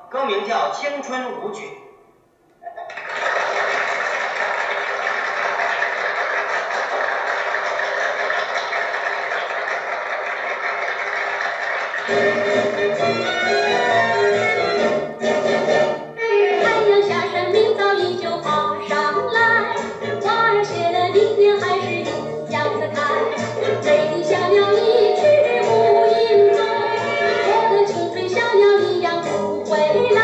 更名叫《青春舞曲》。太阳下山，明早依旧爬上来，花儿谢了，里面还是一样的开。美丽小鸟一去无影踪，我的青春小鸟一样不回来，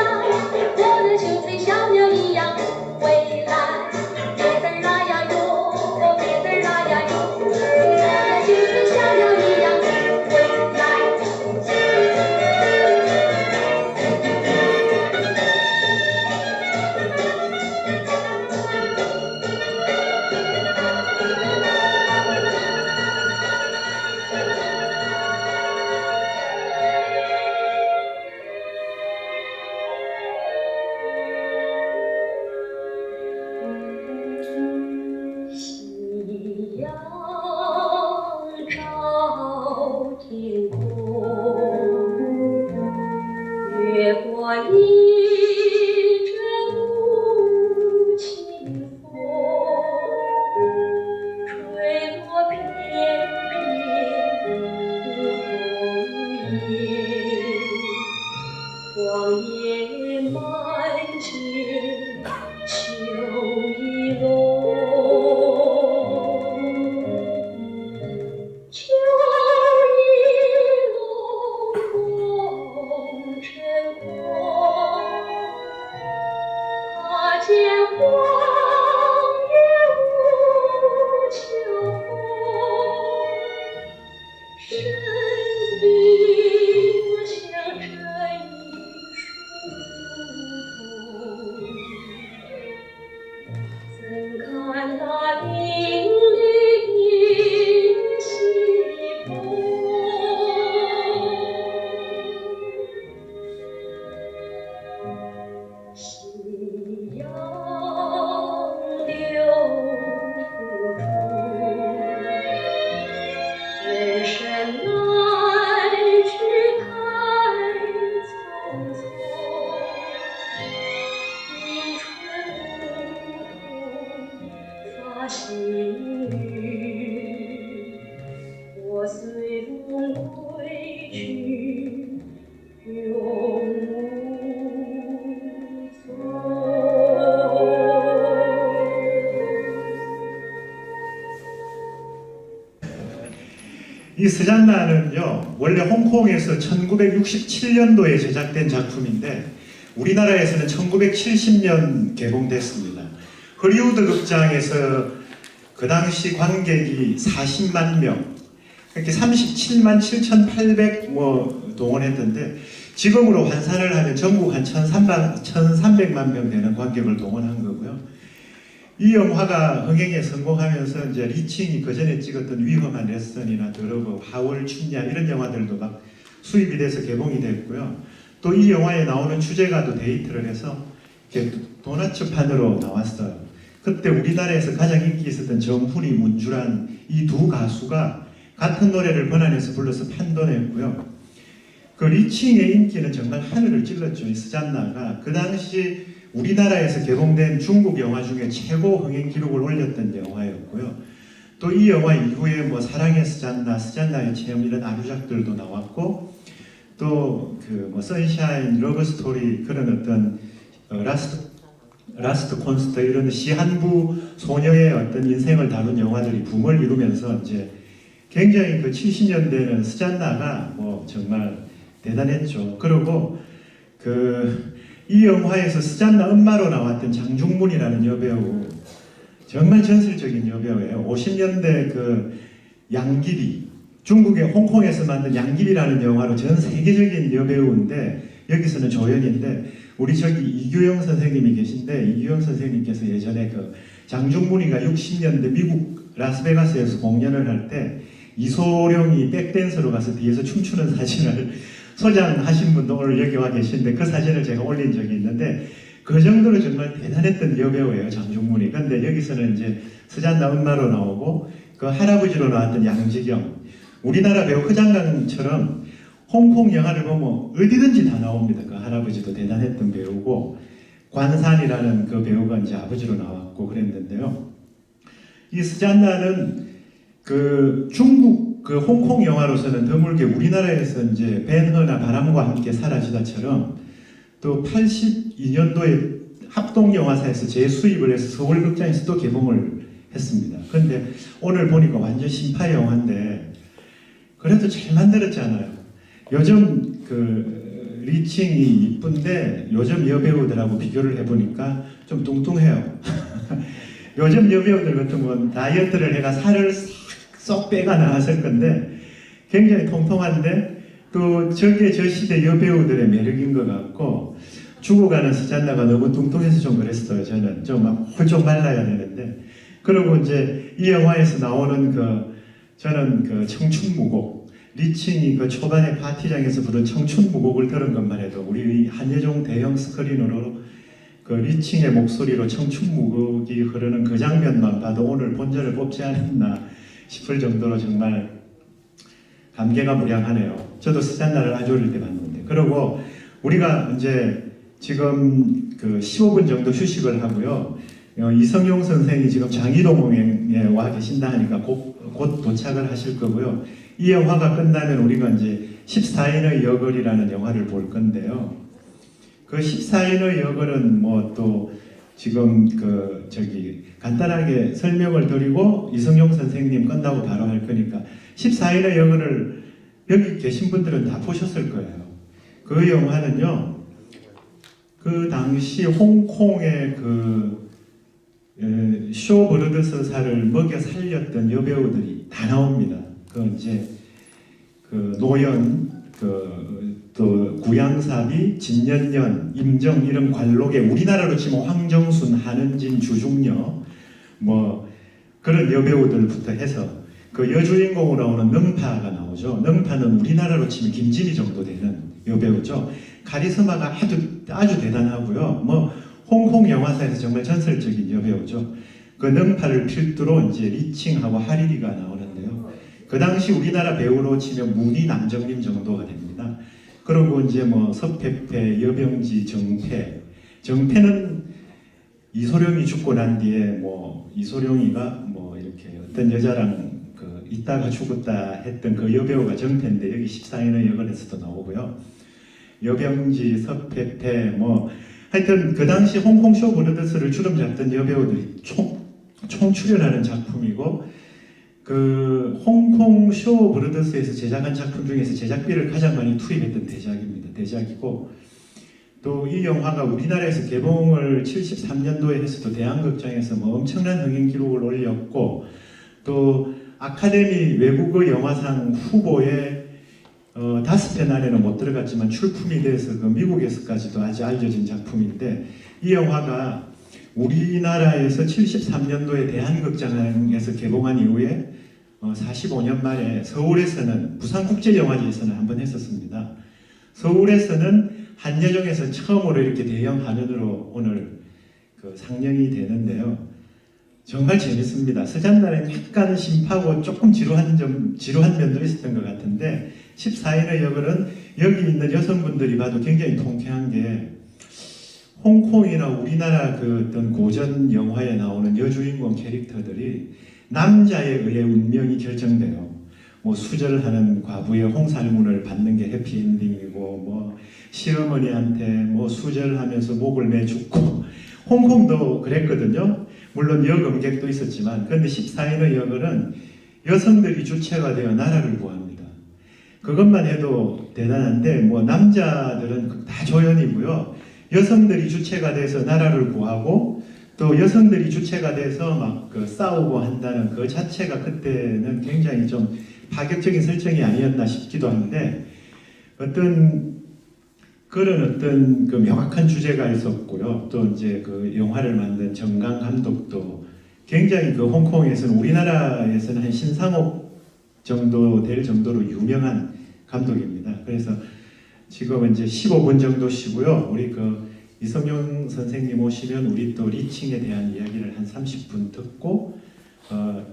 我的青春小鸟一样不回来。别的啦呀哟，别的啦呀哟，我的青春小鸟一样不回来。夕阳照天空，越过一阵无情风，吹落片片梧叶，黄叶满街秋意浓。秋意浓，红尘空，他见荒野无秋风，生命像这一树洞，怎看那冰凌西风？夕阳流不出，人生来去太匆匆，迎春梧桐发新雨，我随风归去，永无踪。이 스잔나는요, 원래 홍콩에서 1967년도에 제작된 작품인데 우리나라에서는 1970년 개봉됐습니다. 허리우드 극장에서 그 당시 관객이 40만 명, 그렇게 37만 7,800 동원했던데 지금으로 환산을 하면 전국 한 1,300만 명 되는 관객을 동원한 거고요. 이 영화가 흥행에 성공하면서 이제 리칭이 그 전에 찍었던 위험한 레슨이나 드러브, 하월 춘야 이런 영화들도 막 수입이 돼서 개봉이 됐고요. 또 이 영화에 나오는 주제가도 데이트를 해서 이렇게 도너츠판으로 나왔어요. 그때 우리나라에서 가장 인기 있었던 정훈이, 문주란 이 두 가수가 같은 노래를 번안해서 불러서 판도냈고요. 그 리칭의 인기는 정말 하늘을 찔렀죠. 이 스잔나가 그 당시 우리나라에서 개봉된 중국 영화 중에 최고 흥행 기록을 올렸던 영화였고요. 또 이 영화 이후에 뭐 사랑의 스잔나, 스잔나의 체험 이런 아류작들도 나왔고 또 그 뭐 선샤인, 러브 스토리 그런 어떤 라스트 콘스트 이런 시한부 소녀의 어떤 인생을 다룬 영화들이 붐을 이루면서 이제 굉장히 그 70년대는 스잔나가 뭐 정말 대단했죠. 그리고 이 영화에서 스잔나 엄마로 나왔던 장중문이라는 여배우 정말 전설적인 여배우예요. 50년대 그 양귀비, 중국의 홍콩에서 만든 양귀비라는 영화로 전 세계적인 여배우인데 여기서는 조연인데 우리 저기 이규영 선생님이 계신데 이규영 선생님께서 예전에 그 장중문이가 60년대 미국 라스베가스에서 공연을 할 때 이소룡이 백댄서로 가서 뒤에서 춤추는 사진을 소장하신 분도 오늘 여기 와 계신데 그 사진을 제가 올린 적이 있는데 그 정도로 정말 대단했던 여배우예요, 장중문이. 근데 여기서는 이제 스잔나 엄마로 나오고 그 할아버지로 나왔던 양지경, 우리나라 배우 허장강처럼 홍콩 영화를 보면 어디든지 다 나옵니다. 그 할아버지도 대단했던 배우고 관산이라는 그 배우가 이제 아버지로 나왔고 그랬는데요. 이 스잔나는 그 중국 그 홍콩 영화로서는 드물게 우리나라에서 이제 벤허나 바람과 함께 사라지다처럼 또 82년도에 합동 영화사에서 재수입을 해서 서울극장에서 또 개봉을 했습니다. 그런데 오늘 보니까 완전 신파 영화인데 그래도 잘 만들었잖아요. 요즘 그 리칭이 이쁜데 요즘 여배우들하고 비교를 해보니까 좀 뚱뚱해요. 요즘 여배우들 같은 건 다이어트를 해가 살을 쏙 빼가 나왔을 건데 굉장히 통통한데 또 저게 저 시대 여배우들의 매력인 것 같고 죽어가는 스잔나가 너무 뚱뚱해서 좀 그랬어요. 저는 좀 막 홀쭉 말라야 되는데 그리고 이제 이 영화에서 나오는 그 저는 그 청춘무곡 리칭이 그 초반에 파티장에서 부른 청춘무곡을 들은 것만 해도 우리 한예종 대형 스크린으로 그 리칭의 목소리로 청춘무곡이 흐르는 그 장면만 봐도 오늘 본전을 뽑지 않았나 싶을 정도로 정말 감개가 무량하네요. 저도 스잔나를 아주 어릴 때 봤는데 그리고 우리가 이제 지금 그 15분 정도 휴식을 하고요. 이성용 선생이 지금 장희동에 와 계신다 하니까 곧 도착을 하실 거고요. 이 영화가 끝나면 우리가 이제 14인의 여걸이라는 영화를 볼 건데요. 그 14인의 여걸은 뭐 또 지금 그 저기 간단하게 설명을 드리고 이성용 선생님 끝나고 바로 할 거니까 14인의 여걸을 여기 계신 분들은 다 보셨을 거예요. 그 영화는요. 그 당시 홍콩의 그 쇼브르드스사를 먹여 살렸던 여배우들이 다 나옵니다. 그 이제 그 노연, 또 구양사비, 진년년, 임정 이런 관록에 우리나라로 치면 황정순, 한은진, 주중녀 뭐 그런 여배우들부터 해서 그 여주인공으로 나오는 능파가 나오죠. 능파는 우리나라로 치면 김진희 정도 되는 여배우죠. 카리스마가 아주 대단하고요. 뭐 홍콩 영화사에서 정말 전설적인 여배우죠. 그 능파를 필두로 이제 리칭하고 하리리가 나오는데요. 그 당시 우리나라 배우로 치면 문희 남정님 정도가 됩니다. 그리고 이제 뭐 서페페, 여병지, 정패는 이소룡이 죽고 난 뒤에 뭐 이소룡이가 뭐 이렇게 어떤 여자랑 그 있다가 죽었다 했던 그 여배우가 정패인데 여기 14인의 여걸에서도 나오고요. 여병지, 서페페 뭐 하여튼 그 당시 홍콩 쇼브르드스를 주름 잡던 여배우들이 총 출연하는 작품이고 그 홍콩 쇼브르드스에서 제작한 작품 중에서 제작비를 가장 많이 투입했던 대작입니다. 대작이고 또 이 영화가 우리나라에서 개봉을 73년도에 했어도 대한극장에서 뭐 엄청난 흥행 기록을 올렸고 또 아카데미 외국어 영화상 후보에 5편 안에는 못 들어갔지만 출품이 돼서 그 미국에서까지도 아주 알려진 작품인데 이 영화가 우리나라에서 73년도에 대한극장에서 개봉한 이후에 45년 만에 서울에서는 부산국제영화제에서는 한번 했었습니다. 서울에서는 한예종에서 처음으로 이렇게 대형 화면으로 오늘 그 상영이 되는데요. 정말 재밌습니다. 스잔나는 약간 심파고 조금 지루한 면도 있었던 것 같은데 14인의 여걸은 여기 있는 여성분들이 봐도 굉장히 통쾌한 게 홍콩이나 우리나라 그 어떤 고전 영화에 나오는 여주인공 캐릭터들이 남자에 의해 운명이 결정돼요. 뭐 수절하는 과부의 홍살문을 받는 게 해피엔딩이고 뭐 시어머니한테 뭐 수절하면서 목을 매 죽고 홍콩도 그랬거든요. 물론 여검객도 있었지만 그런데 14인의 여걸은 여성들이 주체가 되어 나라를 구합니다. 그것만 해도 대단한데 뭐 남자들은 다 조연이고요. 여성들이 주체가 돼서 나라를 구하고 또 여성들이 주체가 돼서 막 그 싸우고 한다는 그 자체가 그때는 굉장히 좀 파격적인 설정이 아니었나 싶기도 한데 어떤 그런 어떤 그 명확한 주제가 있었고요. 또 이제 그 영화를 만든 정강 감독도 굉장히 그 홍콩에서는 우리나라에서는 한 신상옥 정도 될 정도로 유명한 감독입니다. 그래서 지금 이제 15분 정도 쉬고요. 우리 그 이성용 선생님 오시면 우리 또 리칭에 대한 이야기를 한 30분 듣고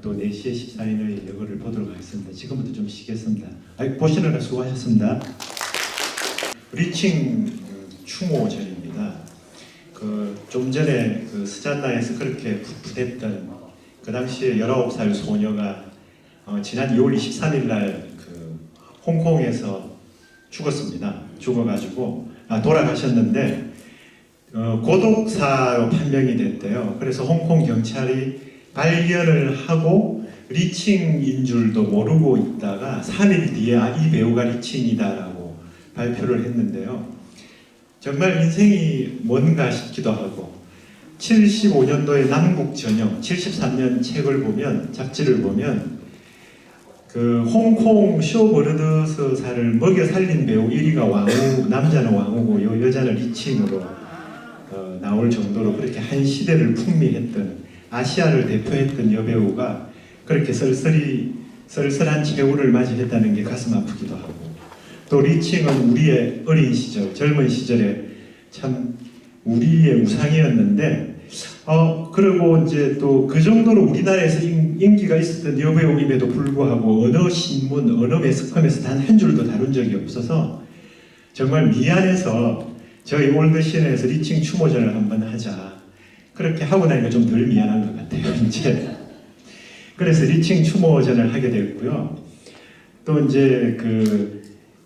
또 4시에 14인의 여걸을 보도록 하겠습니다. 지금부터 좀 쉬겠습니다. 보시느라 수고하셨습니다. 리칭 추모전입니다. 좀 전에 스잔나에서 그렇게 풋풋했던 그 당시에 19살 소녀가 지난 2월 23일 날 홍콩에서 죽었습니다. 죽어가지고 돌아가셨는데 고독사로 판명이 됐대요. 그래서 홍콩 경찰이 발견을 하고 리칭인 줄도 모르고 있다가 3일 뒤에 이 배우가 리칭이다라고 발표를 했는데요. 정말 인생이 뭔가 싶기도 하고 75년도에 남북전형 73년 책을 보면 잡지를 보면 홍콩 쇼버르드스사를 먹여 살린 배우 1위가 왕후, 남자는 왕후고 여자는 리칭으로 나올 정도로 그렇게 한 시대를 풍미했던 아시아를 대표했던 여배우가 그렇게 쓸쓸한 최후를 맞이했다는 게 가슴 아프기도 하고 또 리칭은 우리의 어린 시절, 젊은 시절에 참 우리의 우상이었는데 그리고 이제 또 그 정도로 우리나라에서 인기가 있었던 여배우임에도 불구하고 어느 신문, 어느 매스컴에서 단 한 줄도 다룬 적이 없어서 정말 미안해서 저희 올드신에서 리칭 추모전을 한번 하자. 그렇게 하고 나니까 좀 덜 미안한 것 같아요, 이제. 그래서 리칭 추모전을 하게 됐고요. 또 이제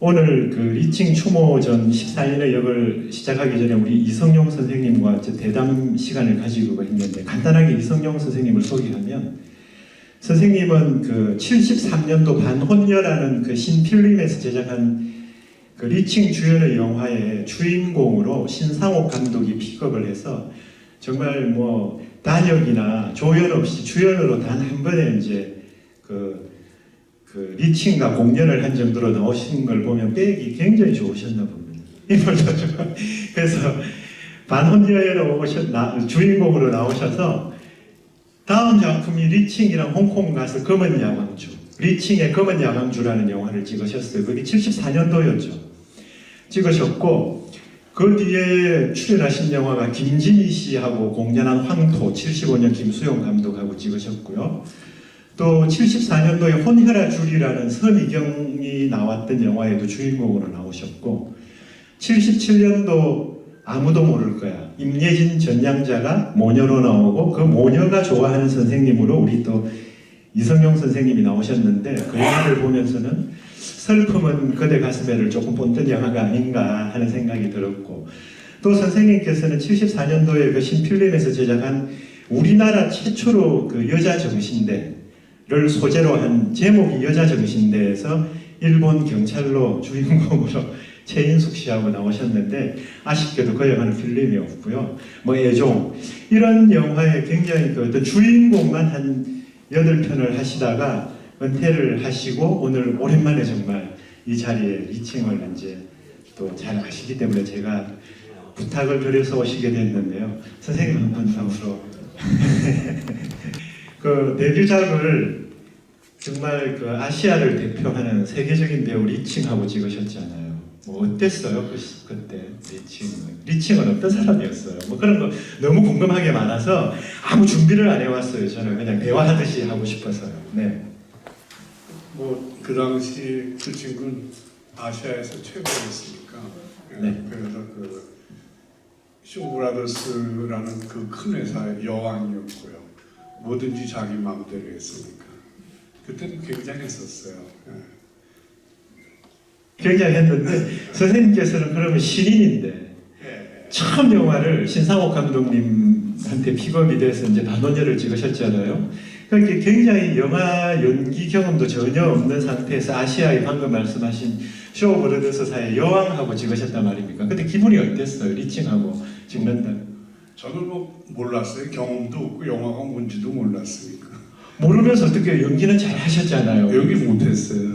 오늘 리칭 추모전 14일의 역을 시작하기 전에 우리 이성용 선생님과 대담 시간을 가지고 했는데 간단하게 이성용 선생님을 소개하면 선생님은 73년도 반혼녀라는 신필름에서 제작한 리칭 주연의 영화의 주인공으로 신상옥 감독이 픽업을 해서 정말 단역이나 조연 없이 주연으로 단 한 번에 이제 리칭과 공연을 한 정도로 나오신 걸 보면 빽이 굉장히 좋으셨나 봅니다. 인물도 좋고. 그래서 반혼녀로 주인공으로 나오셔서 다음 작품이 리칭이랑 홍콩 가서 검은 야광주, 리칭의 검은 야광주라는 영화를 찍으셨어요. 그게 74년도였죠. 찍으셨고 그 뒤에 출연하신 영화가 김지미 씨하고 공연한 황토, 75년 김수용 감독하고 찍으셨고요. 또 74년도에 혼혈아 줄이라는 서미경이 나왔던 영화에도 주인공으로 나오셨고 77년도 아무도 모를 거야. 임예진 전향자가 모녀로 나오고 그 모녀가 좋아하는 선생님으로 우리 또 이성용 선생님이 나오셨는데 그 영화를 보면서는 슬픔은 그대 가슴에를 조금 본뜬 영화가 아닌가 하는 생각이 들었고 또 선생님께서는 74년도에 신필름에서 제작한 우리나라 최초로 여자 정신대를 소재로 한 제목이 여자 정신대에서 일본 경찰로 주인공으로 최인숙 씨하고 나오셨는데 아쉽게도 그 영화는 필름이 없고요. 애종 이런 영화에 굉장히 어떤 주인공만 한 8편을 하시다가 은퇴를 하시고 오늘 오랜만에 정말 이 자리에 리칭을 이제 또 잘 아시기 때문에 제가 부탁을 드려서 오시게 됐는데요. 선생님 한번 다음으로 데뷔작을 정말 아시아를 대표하는 세계적인 배우 리칭하고 찍으셨잖아요. 어땠어요? 그때 리칭은 어떤 사람이었어요? 그런 거 너무 궁금하게 많아서 아무 준비를 안 해왔어요. 저는 그냥 대화하듯이 하고 싶어서요. 네. 그 당시 그 친구는 아시아에서 최고였으니까. 네. 그래서 쇼브라더스라는 그 큰 회사의 여왕이었고요. 뭐든지 자기 마음대로 했으니까. 그때는 굉장했었어요. 굉장했는데 선생님께서는 그러면 신인인데 처음 영화를 신상옥 감독님한테 픽업이 돼서 이제 반혼녀를 찍으셨잖아요. 그러니까 굉장히 영화 연기 경험도 전혀 없는 상태에서 아시아의 방금 말씀하신 쇼브러더스사의 여왕하고 찍으셨단 말입니까? 그때 기분이 어땠어요? 리칭하고 찍는다. 저는 몰랐어요. 경험도 없고 영화가 뭔지도 몰랐으니까. 모르면서 어떻게 연기는 잘 하셨잖아요. 연기 못했어요.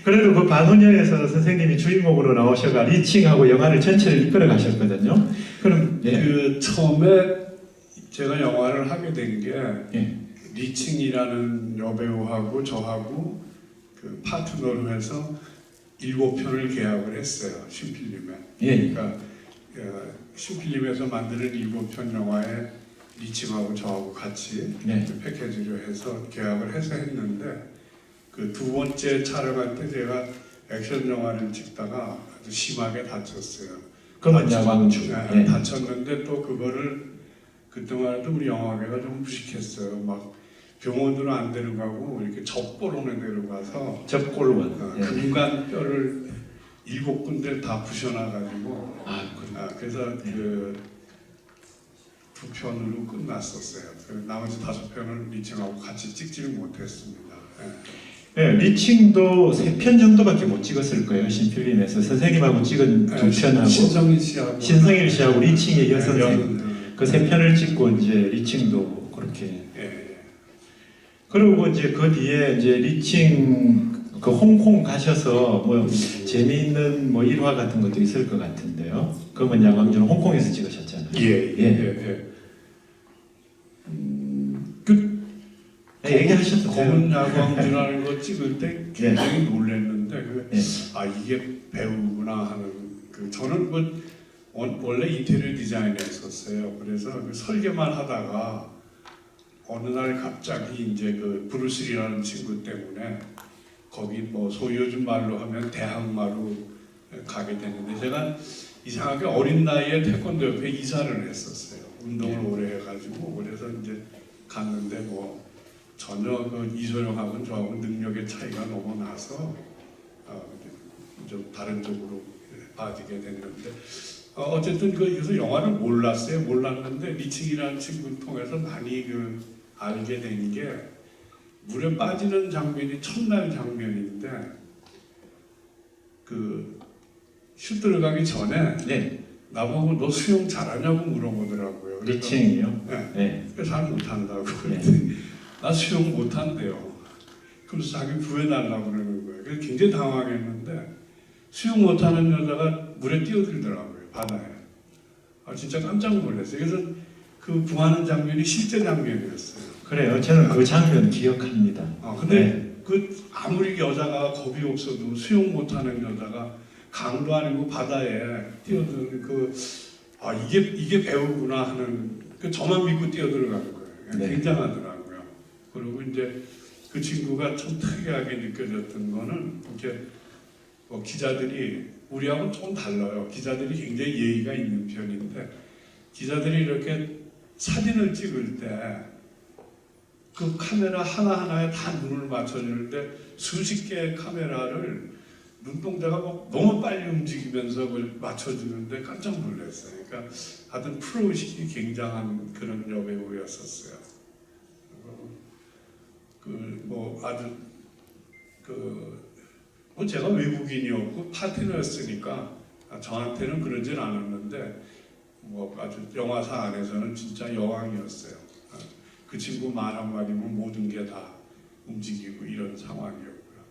그래도 반혼녀에서 선생님이 주인공으로 나오셔가 리칭하고 영화를 전체를 이끌어 가셨거든요. 그럼 처음에 제가 영화를 하게 된 게 예. 리칭이라는 여배우하고 저하고 파트너로 해서 7편을 계약을 했어요. 신필름에. 예. 그러니까 신필름에서 만드는 7편 영화에 리칭하고 저하고 같이 네. 패키지로 해서 계약을 해서 했는데 두 번째 촬영할 때 제가 액션 영화를 찍다가 아주 심하게 다쳤어요. 검은 야광주. 네, 다쳤는데 또 그거를 그때만 해도 우리 영화계가 좀 무식했어요. 막 병원으로 안 데려가고 이렇게 접골원에 데려가서 접골원. 예. 금관뼈를 7군데 다 부셔놔가지고 그래서 그 2편으로 끝났었어요. 그 나머지 5편을 리칭하고 같이 찍지를 못했습니다. 네, 리칭도 3편 정도밖에 못 찍었을 거예요. 신필름에서 선생님하고 찍은 2편하고 신성일 씨하고 리칭의 여선생 그 3편을 찍고 이제 리칭도 그렇게. 그리고 이제 그 뒤에 이제 리칭 그 홍콩 가셔서 뭐 재미있는 뭐 일화 같은 것도 있을 것 같은데요. 검은 야광주는 홍콩에서 찍으셨잖아요. 예. 얘기하셔도 돼요. 검은 야광주라는 거 찍을 때 굉장히 놀랐는데 이게 배우구나 하는 저는 원래 인테리어 디자인을 했었어요. 그래서 그 설계만 하다가 어느 날 갑자기 이제 그 브루스리라는 친구 때문에 거기 뭐 소위 요즘 말로 하면 대학마로 가게 됐는데 제가 이상하게 어린 나이에 태권도 옆에 이사를 했었어요. 운동을 오래 해가지고 그래서 이제 갔는데 뭐 전혀 그 이소룡하고는 저하고 능력의 차이가 너무 나서 좀 다른 쪽으로 빠지게 됐는데 어쨌든 그래서 영화를 몰랐는데 리칭이라는 친구를 통해서 많이 알게 된 게 물에 빠지는 장면이 첫날 장면인데 슛 들어가기 전에 나보고 너 수영 잘하냐고 물어보더라고요. 리칭이요? 네. 잘 못한다고. 그랬더니 나 수영 못한대요. 그래서 자기 구해달라고 그러는 거예요. 그래서 굉장히 당황했는데 수영 못하는 여자가 물에 뛰어들더라고요. 바다에. 진짜 깜짝 놀랐어요. 그래서 그 구하는 장면이 실제 장면이었어요. 그래요. 저는 그 장면 기억합니다. 근데 아무리 여자가 겁이 없어도 수영 못하는 여자가 강도 아니고 바다에 뛰어드는 이게 배우구나 하는 저만 믿고 뛰어들어가는 거예요. 굉장하더라고요. 그리고 이제 그 친구가 참 특이하게 느껴졌던 거는 이렇게 기자들이 우리하고는 좀 달라요. 기자들이 굉장히 예의가 있는 편인데 기자들이 이렇게 사진을 찍을 때 그 카메라 하나하나에 다 눈을 맞춰주는데 수십 개의 카메라를 눈동자가 너무 빨리 움직이면서 그걸 맞춰주는데 깜짝 놀랐어요. 그러니까 하여튼 프로의식이 굉장한 그런 여배우였었어요. 제가 외국인이었고 파트너였으니까 저한테는 그러진 않았는데 아주 영화사 안에서는 진짜 여왕이었어요. 그 친구 말 한마디면 모든 게 다 움직이고 이런 상황이었고요.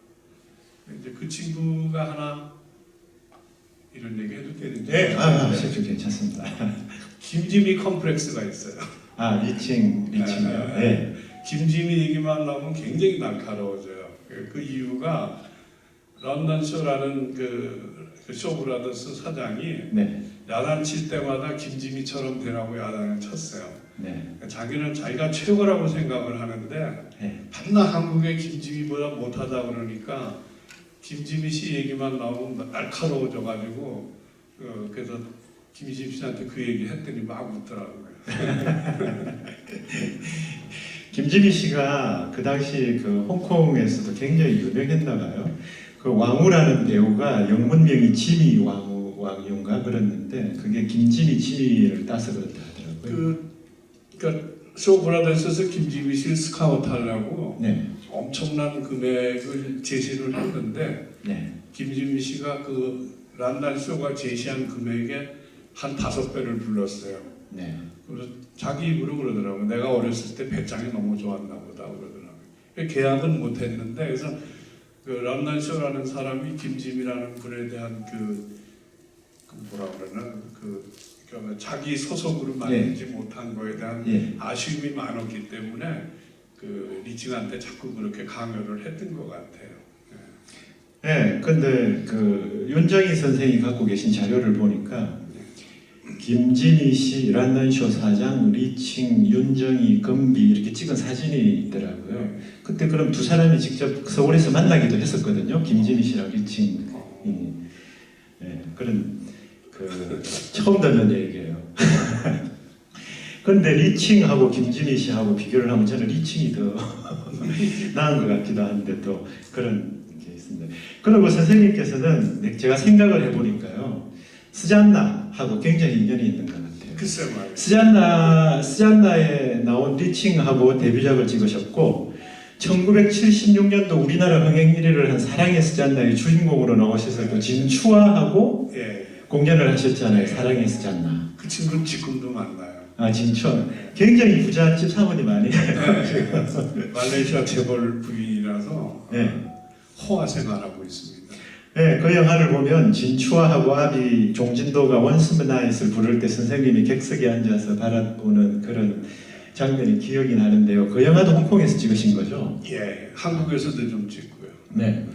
이제 그 친구가 하나 이런 얘기 해도 되는지? 네, 괜찮습니다. 김지미 컴플렉스가 있어요. 리칭이요. 네. 김지미 얘기만 나오면 굉장히 날카로워져요. 그 이유가 런던 쇼라는 그 쇼브라더스 사장이 야단 칠 때마다 김지미처럼 되라고 야단을 쳤어요. 자기는 자기가 최고라고 생각을 하는데 밤낮 한국의 김지미보다 못하다 그러니까 김지미 씨 얘기만 나오면 날카로워져가지고 그래서 김지미 씨한테 그 얘기 했더니 막 웃더라고요. 김지미 씨가 그 당시 그 홍콩에서도 굉장히 유명했나 봐요. 그 왕우라는 배우가 영문명이 지미 왕유인가 그랬는데 그게 김지미 지미를 따서 그렇다 하더라고요. 그러니까 쇼브라더스에서 김지미 씨를 스카우트하려고 엄청난 금액을 제시를 했는데 김지미 씨가 그 란난 쇼가 제시한 금액에 한 5배를 불렀어요. 그래서 자기 입으로 그러더라고요. 내가 어렸을 때 배짱이 너무 좋았나 보다 그러더라고요. 계약은 못했는데 그래서 그 란난 쇼라는 사람이 김지미라는 분에 대한 자기 소속으로 만들지 못한 거에 대한 아쉬움이 많았기 때문에 그 리칭한테 자꾸 그렇게 강요를 했던 것 같아요. 근데 그 윤정희 선생이 갖고 계신 자료를 보니까 김지미 씨, 란난쇼 사장, 리칭, 윤정희, 금비 이렇게 찍은 사진이 있더라고요. 그때 그럼 두 사람이 직접 서울에서 만나기도 했었거든요. 김지미 씨랑 리칭 그런 그 처음 듣는 얘기예요. 그런데 리칭하고 김진희 씨하고 비교를 하면 저는 리칭이 더 나은 것 같기도 한데 또 그런 게 있습니다. 그리고 선생님께서는 제가 생각을 해보니까요, 스잔나하고 굉장히 인연이 있는 것 같아요. 글쎄 말이에요. 스잔나에 나온 리칭하고 데뷔작을 찍으셨고 1976년도 우리나라 흥행 1위를 한 사랑의 스잔나의 주인공으로 나오셔서 또 진추아하고 공연을 하셨잖아요. 사랑의 스잔나. 그 친구는 지금도 만나요. 아, 진추아. 굉장히 부잣집 사모님 아니에요? 말레이시아 재벌 부인이라서 호화 생활하고 있습니다. 네, 그 영화를 보면 진추아하고 아비 종진도가 원스맨나잇을 부를 때 선생님이 객석에 앉아서 바라보는 그런 장면이 기억이 나는데요. 그 영화도 홍콩에서 찍으신 거죠? 예, 한국에서도 좀 찍고요. 네.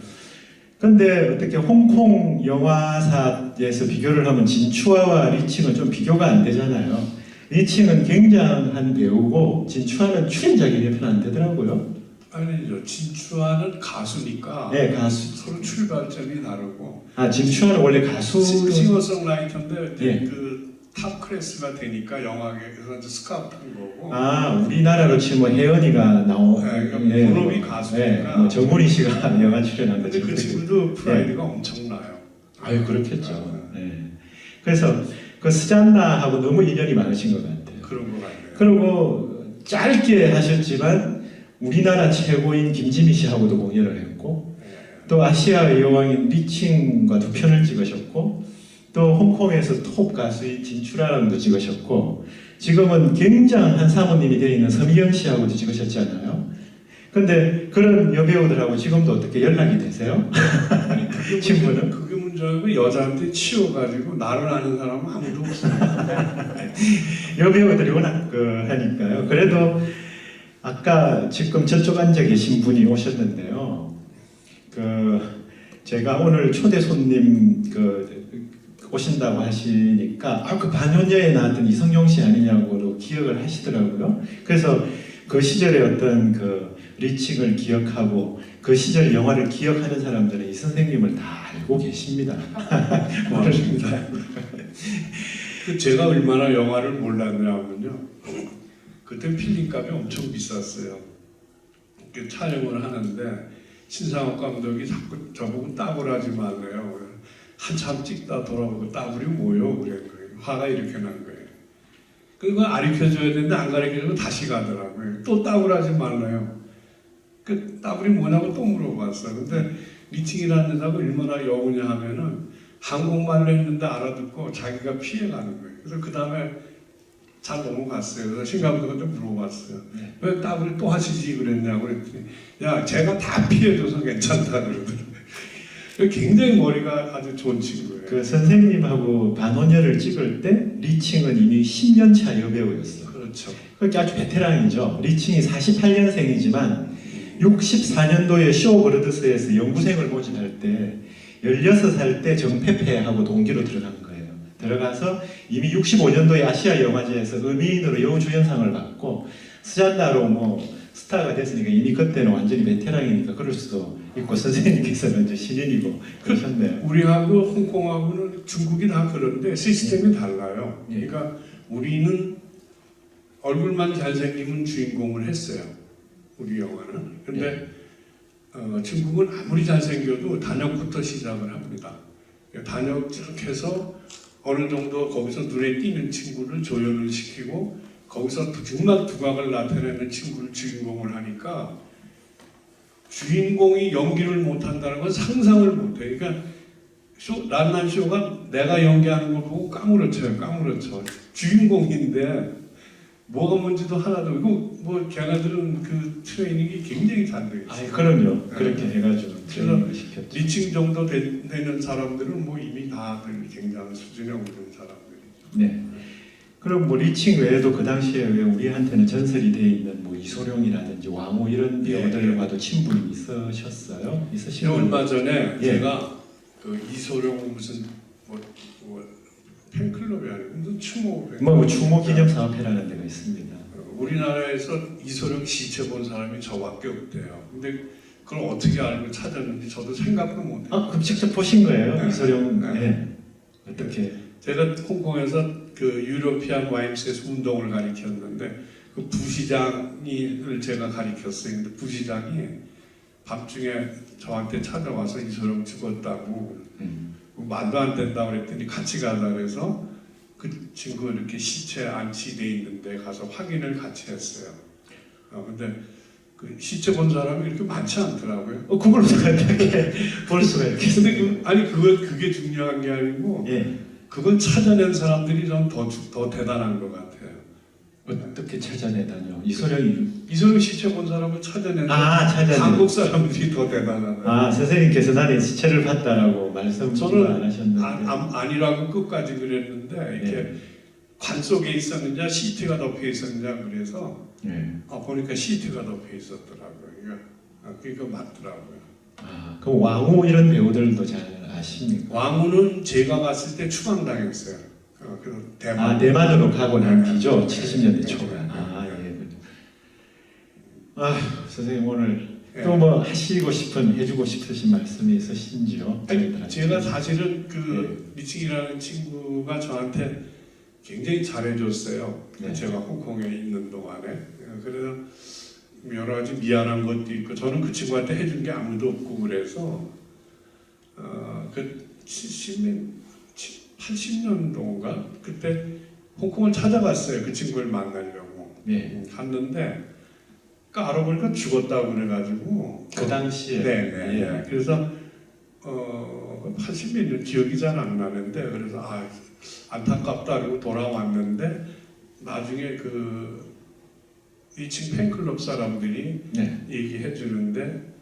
근데 어떻게 홍콩 영화사에서 비교를 하면 진추아와 리칭은 좀 비교가 안 되잖아요. 리칭은 굉장한 배우고 진추아는 출연작이 몇 편 안 되더라고요. 아니죠. 진추아는 가수니까 네, 가수. 서로 출발점이 다르고. 아, 진추아는 원래 가수. 싱어송라이터인데 예. 그 탑 클래스가 되니까 영화계에서 이제 스카우트 한 거고. 아, 우리나라로 치면 혜연이가 나온. 그러니까 본업이 가수니까. 뭐 정훈이 씨가 영화 출연한 근데 거죠. 그 친구도 프라이드가 엄청나요. 아유, 그렇겠죠. 네. 그래서 그 스잔나하고 너무 인연이 많으신 것 같아요. 그런 것 같아요. 그리고 짧게 하셨지만 우리나라 최고인 김지미 씨하고도 공연을 했고 또 아시아의 여왕인 리칭과 2편을 찍으셨고 또 홍콩에서 톱 가수인 진추라랑도 찍으셨고 지금은 굉장한 사모님이 되어 있는 서미경 씨하고도 찍으셨잖아요. 근데 그런 여배우들하고 지금도 어떻게 연락이 되세요? 친구는? 그게 문제고 여자한테 치워가지고 나를 아는 사람은 아무도 없어요. 여배우들이 워낙 하니까요. 그래도 아까 지금 저쪽 앉아 계신 분이 오셨는데요. 제가 오늘 초대 손님 오신다고 하시니까 그 반효녀에 나왔던 이성용 씨 아니냐고 기억을 하시더라고요. 그래서 그 시절의 어떤 리칭을 기억하고 그 시절 영화를 기억하는 사람들은 이 선생님을 다 알고 계십니다. 고맙습니다. 제가 얼마나 영화를 몰랐냐면요. 그때 필름값이 엄청 비쌌어요. 촬영을 하는데 신상욱 감독이 자꾸 저보고 따블하지 말래요. 한참 찍다 돌아보고 따블이 뭐요? 그래. 화가 이렇게 난 거예요. 그거 가르쳐줘야 되는데 안 가르쳐주고 다시 가더라고요. 또 따블하지 말래요. 그 따블이 뭐냐고 또 물어봤어요. 근데 리칭이라는 여자가 얼마나 여우냐 하면은 한국말을 했는데 알아듣고 자기가 피해가는 거예요. 그래서 그 다음에 잘 넘어갔어요. 그래서 신 감독한테 물어봤어요. 왜 따블이 또 하시지 그랬냐고 그랬더니 야 제가 다 피해줘서 괜찮다 그러더라고요. 굉장히 머리가 아주 좋은 친구예요. 그 선생님하고 반혼녀를 찍을 때 리칭은 이미 10년 차 여배우였어요. 그렇죠. 그게 아주 베테랑이죠. 리칭이 48년생이지만 64년도에 쇼브러드스에서 연구생을 모집할 때 16살 때 정페페하고 동기로 들어간 거예요. 들어가서 이미 65년도에 아시아 영화제에서 음인으로 여우주연상을 받고 스잔나로 스타가 됐으니까 이미 그때는 완전히 베테랑이니까 그럴 수도 있고 선생님께서는 이제 신인이고 그러셨네요. 우리하고 홍콩하고는 중국이 다 그런데 시스템이 달라요. 그러니까 우리는 얼굴만 잘생기면 주인공을 했어요. 우리 영화는. 근데 중국은 아무리 잘생겨도 단역부터 시작을 합니다. 단역 쭉 해서 어느 정도 거기서 눈에 띄는 친구를 조연을 시키고 거기서 정말 두각을 나타내는 친구를 주인공을 하니까 주인공이 연기를 못한다는 건 상상을 못해. 그러니까 란난 쇼가 내가 연기하는 걸 보고 까무러쳐요. 주인공인데 뭐가 뭔지도 하나도 모르고 걔네들은 그 트레이닝이 굉장히 잘 되어 있어요. 그럼요. 그렇게 해가지고 트레이닝을 시켰죠. 리칭 정도 되는 사람들은 이미 다들 굉장한 수준에 오른 사람들이죠. 네. 그럼 리칭 외에도 그 당시에 왜 우리한테는 전설이 되어 있는 이소룡이라든지 왕후 이런 배우들과도 친분이 있으셨어요? 있으신 얼마 전에 제가 그 이소룡 무슨 팬클럽이 아니고 무슨 추모 추모 기념 사업회라는 데가 있습니다. 우리나라에서 이소룡 시체 본 사람이 저밖에 없대요. 근데 그걸 어떻게 알고 찾았는지 저도 생각도 못해요. 아, 그럼 직접 보신 거예요? 네. 이소룡. 네. 네. 어떻게? 제가 홍콩에서 그 유로피안 YMCA에서 운동을 가리켰는데 그 부시장을 제가 가리켰어요. 근데 부시장이 밤중에 저한테 찾아와서 이소룡 죽었다고 말도 안 된다고 그랬더니 같이 가자 그래서 그 친구 이렇게 시체 안치돼 있는데 가서 확인을 같이 했어요. 근데 그 시체 본 사람이 이렇게 많지 않더라고요. 그걸 어떻게 볼 수가 이렇게? 근데 그게 중요한 게 아니고 예. 그걸 찾아낸 사람들이 좀 더 대단한 것 같아요. 어떻게 찾아내다뇨? 이소룡 시체 본 사람을 찾아내는 찾아내. 한국 사람들이 더 대단하다. 선생님께서 나는 시체를 봤다라고 말씀을 저는 안 하셨는데. 아니라고 끝까지 그랬는데 이렇게 관 속에 있었느냐 시트가 덮여 있었느냐 그래서 보니까 시트가 덮여 있었더라고요. 그러니까 맞더라고요. 그럼 왕후 이런 배우들도 잘 아십니까? 왕후는 제가 갔을 때 추방당했어요. 그래서 대만으로 가고 난 네. 뒤죠. 네. 70년대 네. 초반. 네. 선생님 오늘 네. 또 뭐 하시고 싶은 해주고 싶으신 말씀이 있으신지요? 제가 사실은 그 리칭이라는 친구가 저한테 굉장히 잘해줬어요. 네. 제가 홍콩에 있는 동안에. 그래서 여러 가지 미안한 것도 있고 저는 그 친구한테 해준 게 아무도 없고 그래서 그 80년도인가 그때 홍콩을 찾아갔어요. 그 친구를 만나려고. 갔는데 알아보니까 죽었다고 그래가지고 그 당시에. 네. 그래서 80몇 년 기억이 잘 안 나는데 그래서 안타깝다 그러고 돌아왔는데 나중에 그 2층 팬클럽 사람들이 얘기해 주는데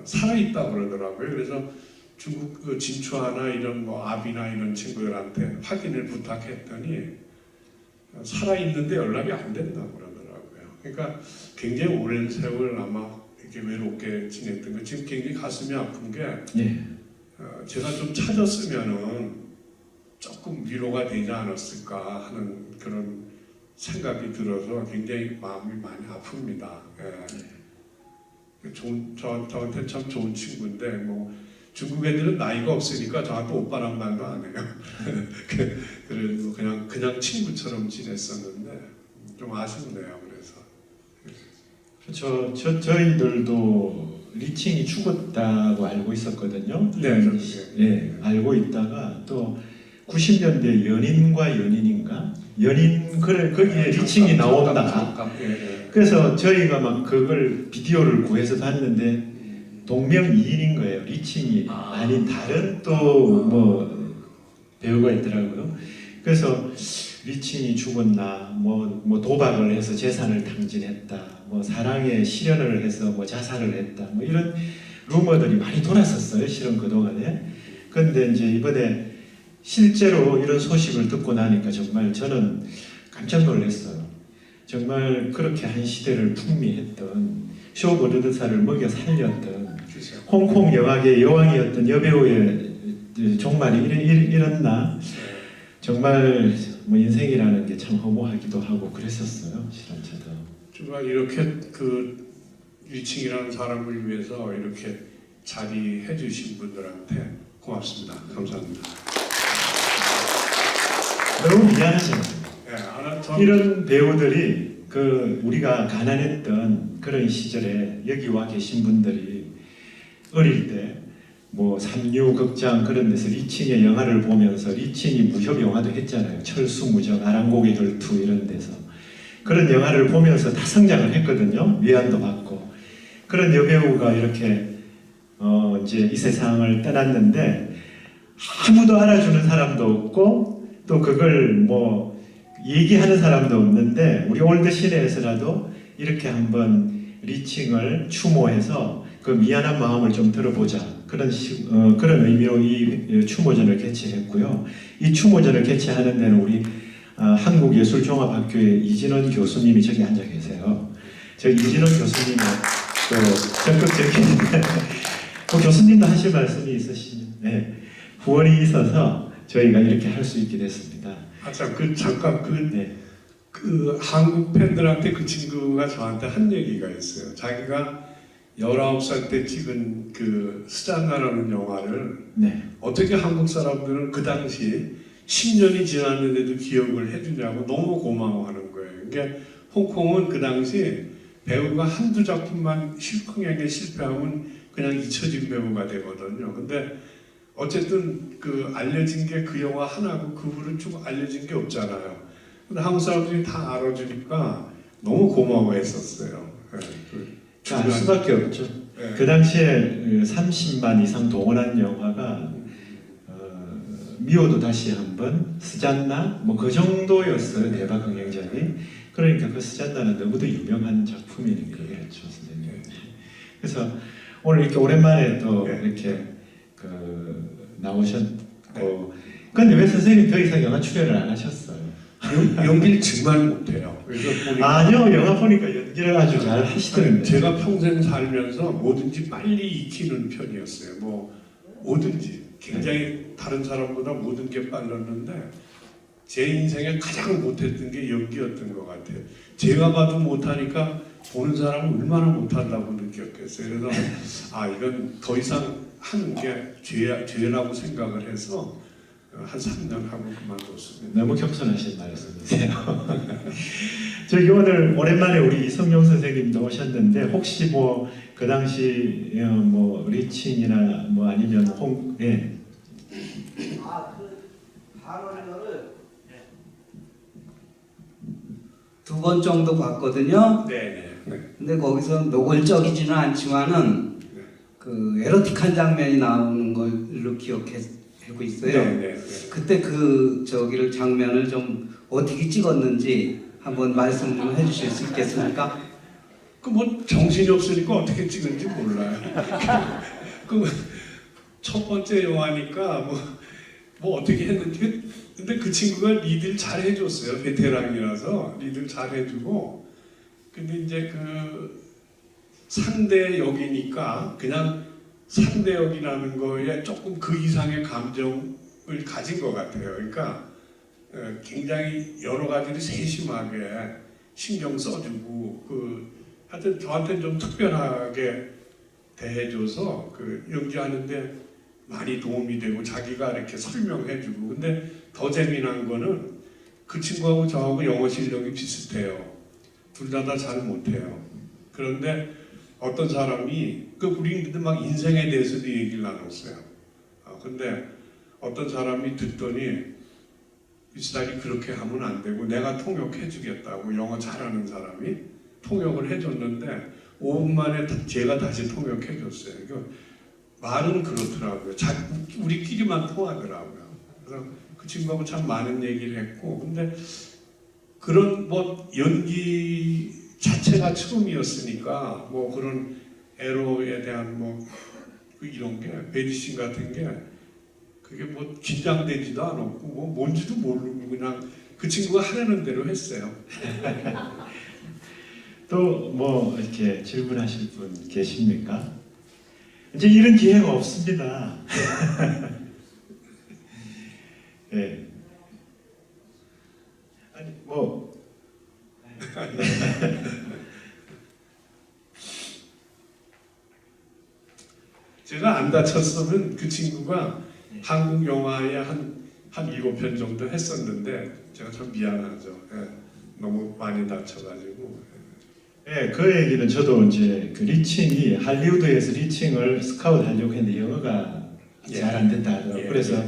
살아있다고 그러더라고요. 그래서 중국 그 진추아나 이런 뭐 아비나 이런 친구들한테 확인을 부탁했더니 살아있는데 연락이 안 된다고 그러더라고요. 그러니까 굉장히 오랜 세월 아마 이렇게 외롭게 지냈던 거 지금 굉장히 가슴이 아픈 게 제가 좀 찾았으면은 조금 위로가 되지 않았을까 하는 그런 생각이 들어서 굉장히 마음이 많이 아픕니다. 저한테 참 좋은 친구인데 뭐 중국 애들은 나이가 없으니까 저한테 오빠란 말도 안 해요. 그래도 그냥 친구처럼 지냈었는데 좀 아쉽네요. 그래서 그렇죠. 저희들도 리칭이 죽었다고 알고 있었거든요. 알고 있다가 또 90년대 연인과 연인인가? 거기에 리칭이 나온다. 그래서 저희가 막 그걸 비디오를 구해서 봤는데 동명이인인 거예요. 리칭이 아닌 다른 또 뭐 배우가 있더라고요. 그래서 리칭이 죽었나, 뭐 도박을 해서 재산을 탕진했다, 뭐 사랑에 실현을 해서 뭐 자살을 했다, 뭐 이런 루머들이 많이 돌았었어요. 실은 그 동안에. 그런데 이제 이번에 실제로 이런 소식을 듣고 나니까 정말 저는 깜짝 놀랐어요. 정말 그렇게 한 시대를 풍미했던 쇼버드드사를 먹여 살렸던 홍콩 영화계의 여왕이었던 여배우의 종말이 이랬나? 정말 뭐 인생이라는 게 참 허무하기도 하고 그랬었어요. 실은 저도. 정말 이렇게 그 리칭이라는 사람을 위해서 이렇게 자리해 주신 분들한테 고맙습니다. 감사합니다. 너무 미안하죠. 이런 배우들이 우리가 가난했던 그런 시절에 여기 와 계신 분들이 어릴 때 뭐 삼류 극장 그런 데서 리칭의 영화를 보면서 리칭이 무협 영화도 했잖아요. 철수무적, 아랑고개 결투 이런 데서 그런 영화를 보면서 다 성장을 했거든요. 위안도 받고 그런 여배우가 이렇게 이제 이 세상을 떠났는데 아무도 알아주는 사람도 없고 또 그걸 뭐 얘기하는 사람도 없는데 우리 올드 시내에서라도 이렇게 한번 리칭을 추모해서 그 미안한 마음을 좀 들어보자 그런 의미로 이 추모전을 개최했고요. 이 추모전을 개최하는 데는 우리 한국예술종합학교의 이진원 교수님이 저기 앉아 계세요. 저 이진원 교수님의 또 적극적인 그 교수님도 하실 말씀이 있으시면 후원이 있어서 저희가 이렇게 할 수 있게 됐습니다. 잠깐 그 한국 팬들한테 그 친구가 저한테 한 얘기가 있어요. 자기가 19살 때 찍은 그 스잔나라는 영화를 네. 어떻게 한국 사람들은 그 당시 10년이 지났는데도 기억을 해주냐고 너무 고마워하는 거예요. 그러니까 홍콩은 그 당시 배우가 한두 작품만 흥행에 실패하면 그냥 잊혀진 배우가 되거든요. 근데 어쨌든 그 알려진 게 그 영화 하나고 그 후로 쭉 알려진 게 없잖아요. 근데 한국 사람들이 다 알아주니까 너무 고마워했었어요. 알 수밖에 없죠. 네. 그 당시에 30만 이상 동원한 영화가 미워도 다시 한번, 스잔나 뭐 그 정도였어요. 대박 흥행작이. 그러니까 그 스잔나는 너무도 유명한 작품이니까 그렇죠, 선생님. 그래서 오늘 이렇게 오랜만에 또 이렇게 나오셨고, 근데 왜 선생님 더 이상 영화 출연을 안 하셨어요? 연기를 정말 못해요. 그래서 보니까 아니요, 영화 보니까 연기를 아주 잘 하시던데. 제가 평생 살면서 뭐든지 빨리 익히는 편이었어요. 뭐든지 굉장히 다른 사람보다 모든 게 빨랐는데 제 인생에 가장 못했던 게 연기였던 것 같아요. 제가 봐도 못하니까 보는 사람은 얼마나 못한다고 느꼈겠어요. 그래서 이건 더 이상 하는 게 죄라고 생각을 해서 한 3년 하고 그만뒀습니다. 너무 겸손하신 말씀이세요. 저기 오늘 오랜만에 우리 이성용 선생님도 오셨는데 혹시 뭐 그 당시 뭐 리칭이나 뭐 아니면 그 발언을 2번 정도 봤거든요. 네. 근데 거기서 노골적이지는 않지만은 그 에로틱한 장면이 나오는 걸로 기억하고 있어요. 네. 그때 그 장면을 좀 어떻게 찍었는지 한번 말씀 좀 해주실 수 있겠습니까? 뭐 정신이 없으니까 어떻게 찍은지 몰라요. 첫 번째 영화니까 뭐 어떻게 했는지. 근데 그 친구가 리드를 잘 해줬어요. 베테랑이라서 리드를 잘 해주고. 근데 이제 그 상대 역이니까 그냥 상대 역이라는 거에 조금 그 이상의 감정을 가진 것 같아요. 그러니까 굉장히 여러 가지를 세심하게 신경 써주고 하여튼 저한테는 좀 특별하게 대해줘서 연기하는데 많이 도움이 되고 자기가 이렇게 설명해주고. 근데 더 재미난 거는 그 친구하고 저하고 영어 실력이 비슷해요. 둘 다 잘 못해요. 그런데 어떤 사람이 우리 막 인생에 대해서도 얘기를 나눴어요. 근데 어떤 사람이 듣더니 이 사람이 그렇게 하면 안 되고 내가 통역해주겠다고 영어 잘하는 사람이 통역을 해줬는데 5분 만에 제가 다시 통역해줬어요. 그러니까 말은 그렇더라고요. 우리끼리만 통하더라고요. 그래서 그 친구하고 참 많은 얘기를 했고, 근데 그런 연기 자체가 처음이었으니까 그런 에로에 대한 이런 게 베디싱 같은 게 그게 긴장되지도 않았고 뭔지도 모르고 그냥 그 친구가 하려는 대로 했어요. 또 뭐 이렇게 질문하실 분 계십니까? 이제 이런 기회가 없습니다. 네. 아니 제가 안 다쳤으면 그 친구가 한국 영화에 한 7편 정도 했었는데 제가 참 미안하죠. 너무 많이 다쳐가지고. 네, 그 얘기는 저도 이제 그 리칭이 할리우드에서 리칭을 스카우트 하려고 했는데 영어가 잘 안 된다 하더라고요. 그래서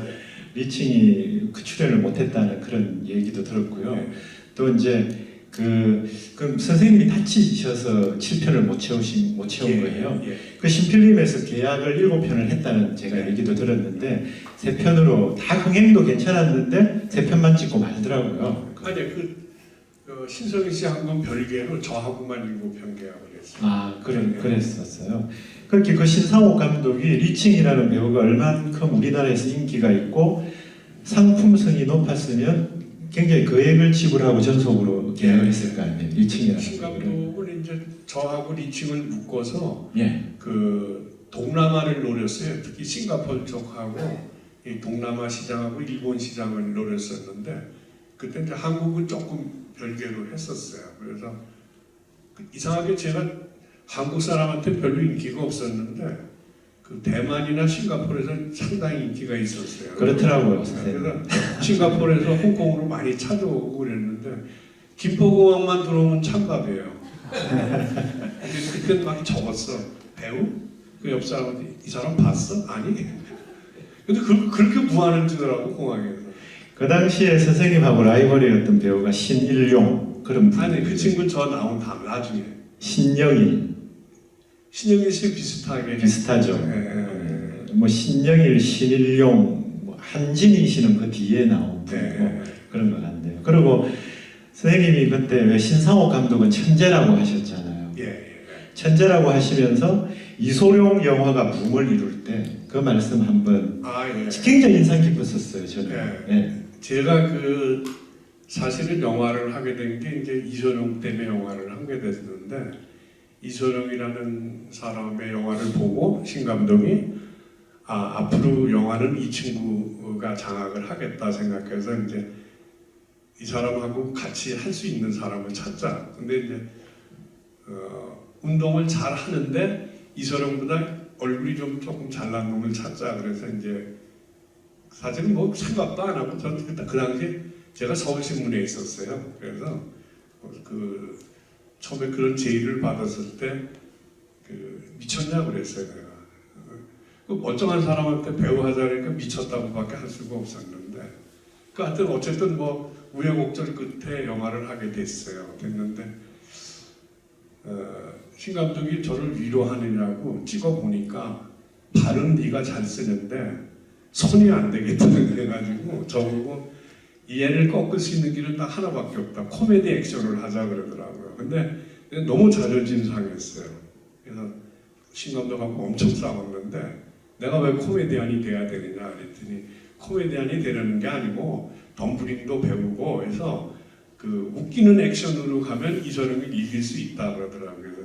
리칭이 출연을 못했다는 그런 얘기도 들었고요. 또 이제 그럼 선생님이 다치셔서 7편을 못 채운 거예요. 그 신필름에서 계약을 7편을 했다는 제가 얘기도 들었는데 3편으로 다 흥행도 괜찮았는데 3편만 찍고 말더라고요. 아니 신성희 씨 한 건 별개로 저하고만 7편 계약을 했어요. 그랬었어요. 그렇게 그 신상옥 감독이 리칭이라는 배우가 얼만큼 우리나라에서 인기가 있고 상품성이 높았으면 굉장히 거액을 지불하고 전속으로 계약을 했을 거 아니에요. 리칭이라는 신 감독은 이제 저하고 리칭을 묶어서 예. 동남아를 노렸어요. 특히 싱가포르 쪽하고 이 동남아 시장하고 일본 시장을 노렸었는데 그때 이제 한국은 조금 별개로 했었어요. 그래서 이상하게 제가 한국 사람한테 별로 인기가 없었는데 그 대만이나 싱가포르에서는 상당히 인기가 있었어요. 그렇더라고요, 선생님. 그래서 싱가포르에서 홍콩으로 많이 찾아오고 그랬는데 김포공항만 들어오면 찬밥이에요. 그때 막 적었어. 배우? 그 옆 사람한테 이 사람 봤어? 아니. 근데 그렇게 무안해지더라고 공항에서. 그 당시에 선생님하고 라이벌이었던 배우가 신일용 그런 분. 아니 그 친구 저 나온 다음 나중에 신영일 신영일 씨 비슷하게 비슷하죠. 예. 뭐 신영일, 신일용, 뭐 한진희 씨는 그 뒤에 나온 분이고 예. 그런 것 같네요. 그리고 선생님이 그때 왜 신상옥 감독은 천재라고 하셨잖아요. 예. 천재라고 하시면서 이소룡 영화가 붐을 이룰 때 그 말씀 한번 아 예. 굉장히 인상 깊었었어요. 저는. 예. 예. 제가 그 사실은 영화를 하게 된 게 이제 이소룡 때문에 영화를 하게 됐는데 이소룡이라는 사람의 영화를 보고 신 감독이 앞으로 영화는 이 친구가 장악을 하겠다 생각해서 이제 이 사람하고 같이 할 수 있는 사람을 찾자. 근데 이제 운동을 잘 하는데 이소룡보다 얼굴이 좀 조금 잘난 놈을 찾자. 그래서 이제 사실은 뭐 생각도 안 하고 저는 그 당시에 제가 서울신문에 있었어요. 그래서 그 처음에 그런 제의를 받았을 때 미쳤냐 그랬어요. 내가 그 멀쩡한 사람한테 배우 하자니까 미쳤다고밖에 할 수가 없었는데 그 하여튼 어쨌든 뭐 우여곡절 끝에 영화를 하게 됐는데 신 감독이 저를 위로하느냐고 찍어보니까 발은 네가 잘 쓰는데 손이 안 되겠다는 그래가지고 저보고 이 애를 꺾을 수 있는 길은 딱 하나밖에 없다. 코미디 액션을 하자 그러더라고요. 근데 너무 자존심 상했어요. 그래서 신 감독하고 엄청 싸웠는데 내가 왜 코미디언이 돼야 되느냐 그랬더니 코미디언이 되려는 게 아니고 덤블링도 배우고 해서 그 웃기는 액션으로 가면 이소룡을 이길 수 있다 그러더라고요.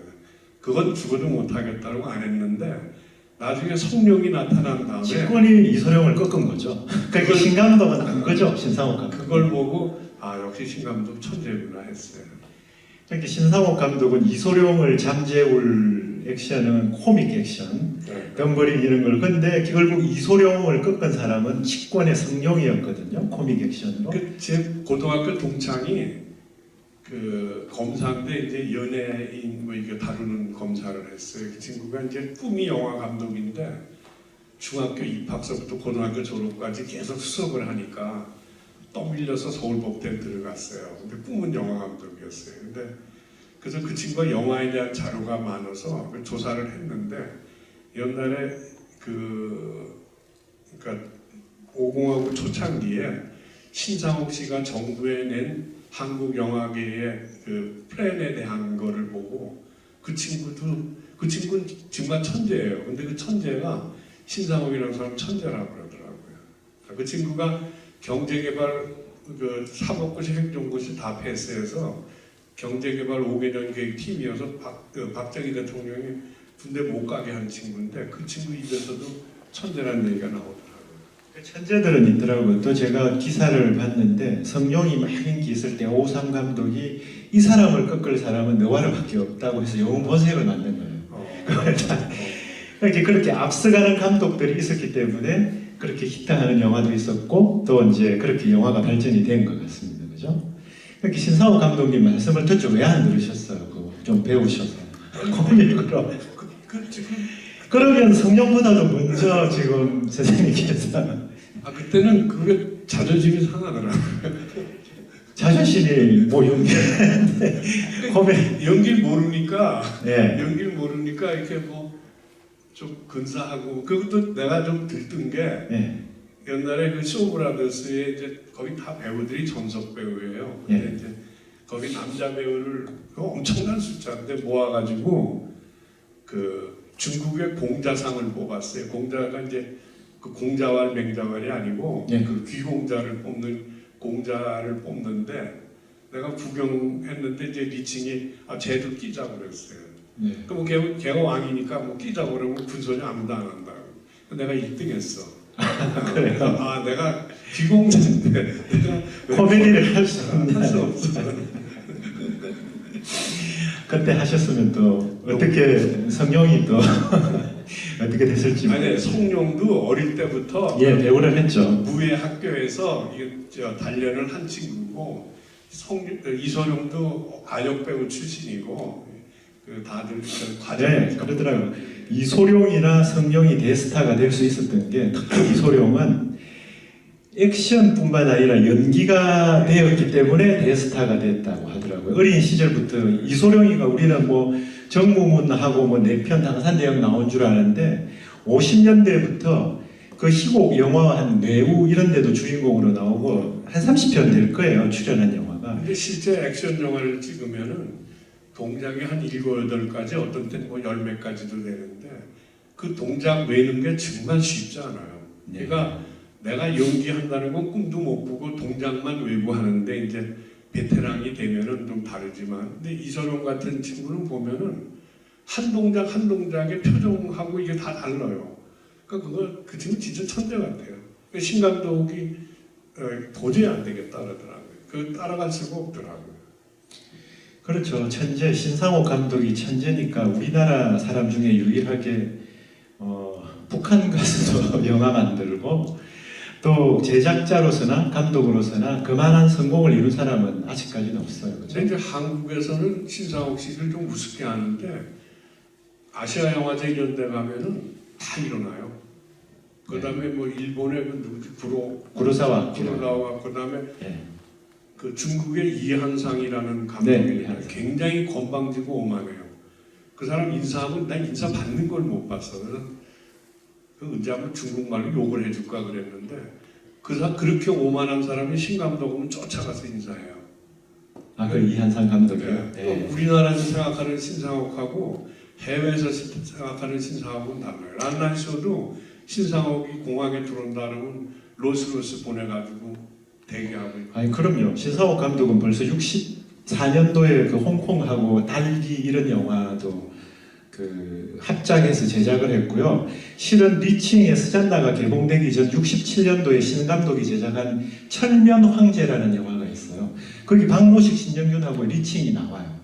그건 죽어도 못하겠다고 안 했는데 나중에 성룡이 나타난 다음에 직권이 이소룡을 꺾은 거죠. 그러니까 신 감독은 안 거죠. 신상옥 감독. 그걸 보고 역시 신 감독 천재구나 했어요. 그러니까 신상옥 감독은 이소룡을 잠재울 액션은 코믹 액션, 네. 덤블링 이런 걸. 근데 결국 이소룡을 꺾은 사람은 직권의 성룡이었거든요. 코믹 액션으로. 제 고등학교 동창이 그 검사인데 이제 연예인 뭐 이게 다루는 검사를 했어요. 그 친구가 이제 꿈이 영화 감독인데 중학교 입학서부터 고등학교 졸업까지 계속 수업을 하니까 떠밀려서 서울법대에 들어갔어요. 근데 꿈은 영화 감독이었어요. 근데 그래서 그 친구가 영화에 대한 자료가 많아서 조사를 했는데 옛날에 그러니까 50하고 초창기에 신상옥 씨가 정부에 낸 한국 영화계의 그 플랜에 대한 거를 보고 그 친구는 정말 천재예요. 근데 그 천재가 신상옥이라는 사람 천재라고 그러더라고요. 그 친구가 경제개발 그 사법고시 행정고시 다 패스해서 경제개발 5개년 계획 팀이어서 박정희 대통령이 군대 못 가게 한 친구인데 그 친구 입에서도 천재라는 얘기가 나오더라고요. 천재들은 있더라고요. 또 제가 기사를 봤는데 성룡이 막 인기 있을 때 오삼 감독이 이 사람을 꺾을 사람은 너와를밖에 없다고 해서 영웅 본색을 만든 거예요. 이렇게 그렇게 앞서가는 감독들이 있었기 때문에 그렇게 히트하는 영화도 있었고 또 이제 그렇게 영화가 발전이 된 것 같습니다. 그죠? 이렇게 신상옥 감독님 말씀을 듣죠. 왜 안 들으셨어요? 그거 좀 배우셔서 코믹으로. 그러면 성룡보다도 먼저 지금 선생님께서 그때는 그게 자존심이 상하더라고요. 자존심이 뭐 연기하는데 연기를 모르니까 예. 연기를 모르니까 이렇게 뭐 좀 근사하고 그것도 내가 좀 들뜬 게 예. 옛날에 그 쇼브라더스에 이제 거기 다 배우들이 전속 배우예요. 근데 예. 이제 거기 남자 배우를 엄청난 숫자인데 모아가지고 그 중국의 공자상을 뽑았어요. 공자가 이제 그 공자왈 맹자왈이 아니고 예. 그 귀공자를 뽑는 공자를 뽑는데 내가 구경했는데 이제 리칭이 쟤도 끼자고 그랬어요. 네. 그럼 걔가 왕이니까 뭐 끼자고 그러면 군소녀 아무도 안 한다고. 내가 1등했어. 그래요? 내가 귀공자인데 내가 코미디를 할 수 없는 할 수 없어. 그때 하셨으면 또 어떻게 성룡이 또 어떻게 됐을지 아니 성룡도 어릴 때부터 예, 배우를 했죠. 무예 학교에서 단련을 한 친구고 이소룡도 아역 배우 출신이고 다들 과정을 네, 그러더라고요. 이소룡이나 성룡이 대스타가 될 수 있었던 게 특히 이소룡은 액션뿐만 아니라 연기가 되었기 때문에 대스타가 됐다고 하더라고요. 어린 시절부터 이소룡이가 우리는 뭐 정무문하고 뭐 내편 당산대역 나온 줄 아는데 50년대부터 그 희곡 영화 한 뇌우 이런 데도 주인공으로 나오고 한 30편 될 거예요. 출연한 영화가. 근데 실제 액션 영화를 찍으면은 동작이 한 7, 8가지 어떤 때는 뭐 10몇 가지도 되는데 그 동작 외는 게 정말 쉽지 않아요. 네. 그러니까 내가 연기한다는 건 꿈도 못 꾸고 동작만 외고 하는데 이제 베테랑이 되면은 좀 다르지만 근데 이소룡 같은 친구는 보면은 한 동작 한 동작의 표정하고 이게 다 달라요. 그러니까 그 친구 진짜 천재 같아요. 신 감독이 도저히 안 되겠다 그러더라고요. 그 따라갈 수가 없더라고요. 그렇죠. 천재 신상옥 감독이 천재니까 우리나라 사람 중에 유일하게 북한 가서도 영화 만들고 또 제작자로서나 감독으로서나 그만한 성공을 이룬 사람은 아직까지는 없어요. 그렇죠? 근데 이제 한국에서는 신상옥 씨를 좀 우습게 하는데 아시아 영화제 이런 데 가면은 다 일어나요. 그다음에 뭐 일본의 그 누구지 구로사와 그다음에 네. 그 중국의 이한상이라는 감독이 네, 있는데 굉장히 건방지고 오만해요. 그 사람 인사하면 난 인사 받는 걸 못 봤어. 그래서 그 언제 한번 중국말로 욕을 해줄까 그랬는데 그렇게 오만한 사람이 신 감독은 쫓아가서 인사해요. 아, 그 이한상 감독이요? 네. 네. 우리나라에서 생각하는 신상옥하고 해외에서 생각하는 신상옥은 달라요. 란나쇼도 신상옥이 공항에 들어온다 그러면 로스로스 보내가지고 대기하고 있고. 아니 그럼요. 신상옥 감독은 벌써 64년도에 그 홍콩하고 달기 이런 영화도 그 합작해서 제작을 했고요. 실은 리칭의 스잔다가 개봉되기 전 67년도에 신 감독이 제작한 철면 황제라는 영화가 있어요. 거기 박모식 신정균하고 리칭이 나와요.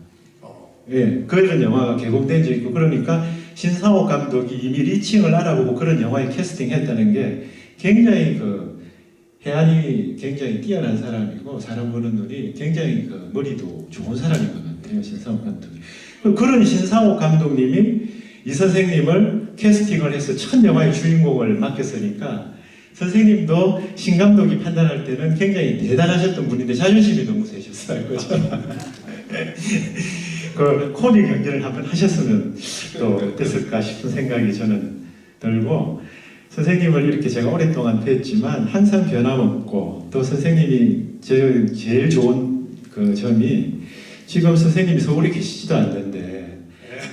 예, 그런 영화가 개봉된 적 있고 그러니까 신상옥 감독이 이미 리칭을 알아보고 그런 영화에 캐스팅했다는 게 굉장히 그 해안이 굉장히 뛰어난 사람이고 사람 보는 눈이 굉장히 그 머리도 좋은 사람인 것 같아요. 신상옥 감독이. 그런 신상옥 감독님이 이 선생님을 캐스팅을 해서 첫 영화의 주인공을 맡겼으니까 선생님도 신 감독이 판단할 때는 굉장히 대단하셨던 분인데 자존심이 너무 세셨어요. 그렇죠? 그 코믹 연기를 한번 하셨으면 또 어땠을까 싶은 생각이 저는 들고 선생님을 이렇게 제가 오랫동안 뵀지만 항상 변함없고 또 선생님이 제일 좋은 그 점이 지금 선생님이 서울에 계시지도 않는데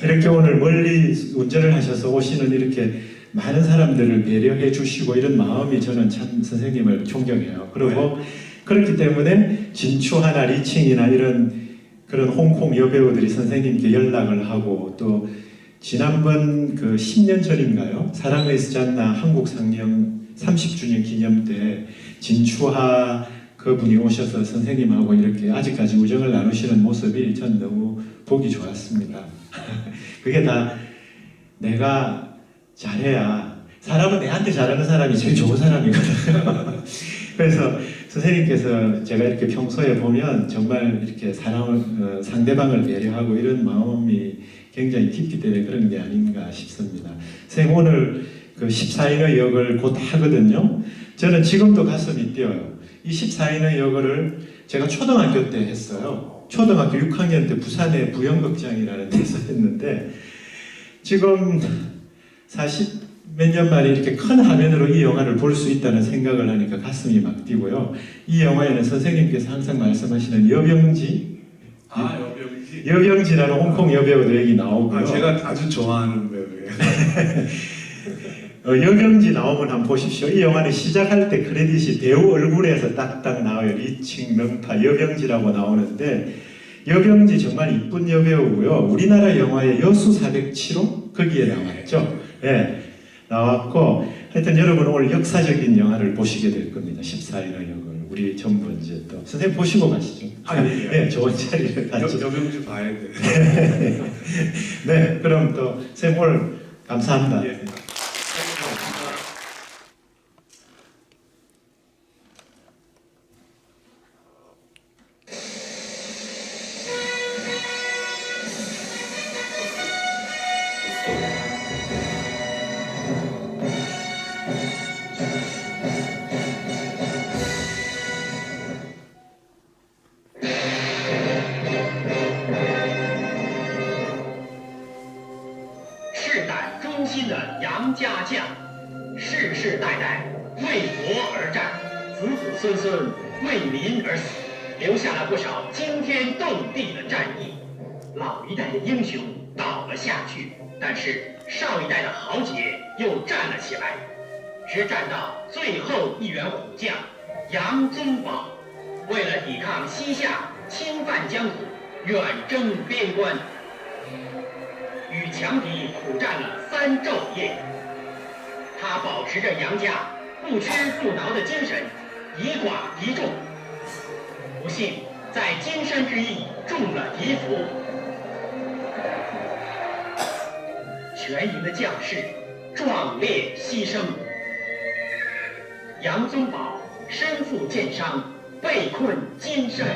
이렇게 오늘 멀리 운전을 하셔서 오시는 이렇게 많은 사람들을 배려해 주시고 이런 마음이 저는 참 선생님을 존경해요. 그리고 그렇기 때문에 진추하나 리칭이나 이런 그런 홍콩 여배우들이 선생님께 연락을 하고 또 지난번 그 10년 전인가요? 사랑의 스잔나 한국 상영 30주년 기념 때 진추하 그분이 오셔서 선생님하고 이렇게 아직까지 우정을 나누시는 모습이 전 너무 보기 좋았습니다. 그게 다 내가 잘해야 사람은 내한테 잘하는 사람이 제일 좋은 사람이거든요. 그래서 선생님께서 제가 이렇게 평소에 보면 정말 이렇게 상대방을 배려하고 이런 마음이 굉장히 깊기 때문에 그런 게 아닌가 싶습니다. 선생님 오늘 그 14인의 역을 곧 하거든요. 저는 지금도 가슴이 뛰어요. 이 14인의 역을 제가 초등학교 때 했어요. 초등학교 6학년 때 부산의 부영극장이라는 데서 했는데 지금 40 몇 년 만에 이렇게 큰 화면으로 이 영화를 볼 수 있다는 생각을 하니까 가슴이 막 뛰고요. 이 영화에는 선생님께서 항상 말씀하시는 여병지, 여병지라는 홍콩 여배우도 여기 나오고요. 제가 아주 좋아하는 배우예요. 여병지 나오면 한번 보십시오. 이 영화는 시작할 때 크레딧이 배우 얼굴에서 딱딱 나와요. 리칭, 명파, 여병지라고 나오는데 여병지 정말 이쁜 여배우고요. 우리나라 영화의 여수 407호 거기에 나왔죠. 예. 나왔고 하여튼 여러분 오늘 역사적인 영화를 보시게 될 겁니다. 14인의 역을 우리 전부 이제 또 선생님 보시고 가시죠. 네, 좋은 자리를 같이. 여병주 봐야 돼. 네, 그럼 또 선생님 오늘 감사합니다. 예.世胆忠心的杨家将，世世代代为国而战，子子孙孙为民而死，留下了不少惊天动地的战役。老一代的英雄倒了下去，但是上一代的豪杰又站了起来，直战到最后一员虎将杨宗保，为了抵抗西夏侵犯疆土，远征边关。与强敌苦战了3昼夜，他保持着杨家不屈不挠的精神，以寡敌众。不幸在金山之役中了敌符，全营的将士壮烈牺牲。杨宗保身负剑伤，被困金山。